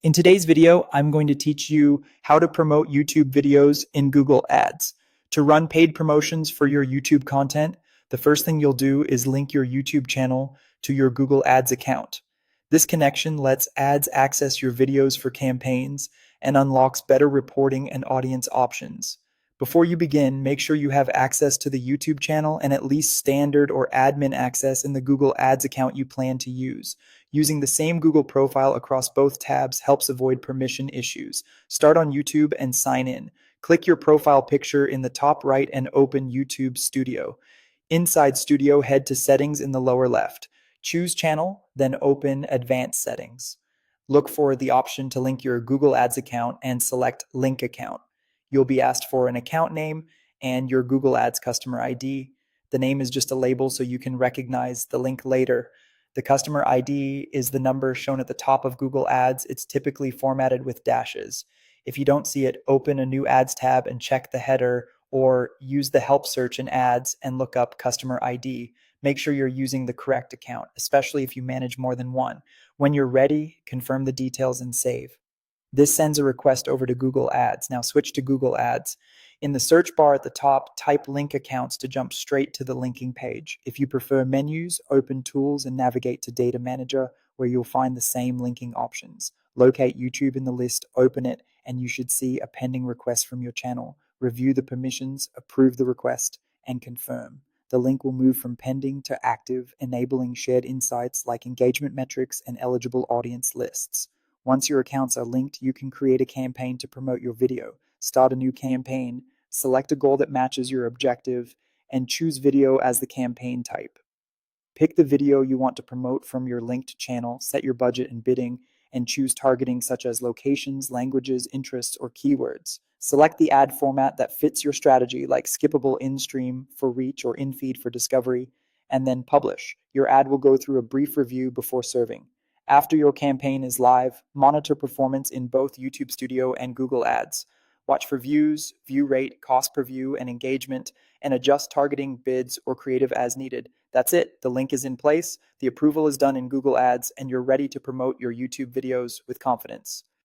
In today's video, I'm going to teach you how to promote YouTube videos in Google Ads. To run paid promotions for your YouTube content, the first thing you'll do is link your YouTube channel to your Google Ads account. This connection lets ads access your videos for campaigns and unlocks better reporting and audience options. Before you begin, make sure you have access to the YouTube channel and at least standard or admin access in the Google Ads account you plan to use. Using the same Google profile across both tabs helps avoid permission issues. Start on YouTube and sign in. Click your profile picture in the top right and open YouTube Studio. Inside Studio, head to Settings in the lower left. Choose Channel, then open Advanced Settings. Look for the option to link your Google Ads account and select Link Account. You'll be asked for an account name and your Google Ads customer ID. The name is just a label so you can recognize the link later. The customer ID is the number shown at the top of Google Ads. It's typically formatted with dashes. If you don't see it, open a new Ads tab and check the header, or use the help search in Ads and look up customer ID. Make sure you're using the correct account, especially if you manage more than one. When you're ready, confirm the details and save. This sends a request over to Google Ads. Now switch to Google Ads. In the search bar at the top, type link accounts to jump straight to the linking page. If you prefer menus, open Tools and navigate to Data Manager, where you'll find the same linking options. Locate YouTube in the list, open it, and you should see a pending request from your channel. Review the permissions, approve the request, and confirm. The link will move from pending to active, enabling shared insights like engagement metrics and eligible audience lists. Once your accounts are linked, you can create a campaign to promote your video. Start a new campaign, select a goal that matches your objective, and choose video as the campaign type. Pick the video you want to promote from your linked channel, set your budget and bidding, and choose targeting such as locations, languages, interests, or keywords. Select the ad format that fits your strategy, like skippable in-stream for reach or in-feed for discovery, and then publish. Your ad will go through a brief review before serving. After your campaign is live, monitor performance in both YouTube Studio and Google Ads. Watch for views, view rate, cost per view, and engagement, and adjust targeting, bids, or creative as needed. That's it. The link is in place, the approval is done in Google Ads, and you're ready to promote your YouTube videos with confidence.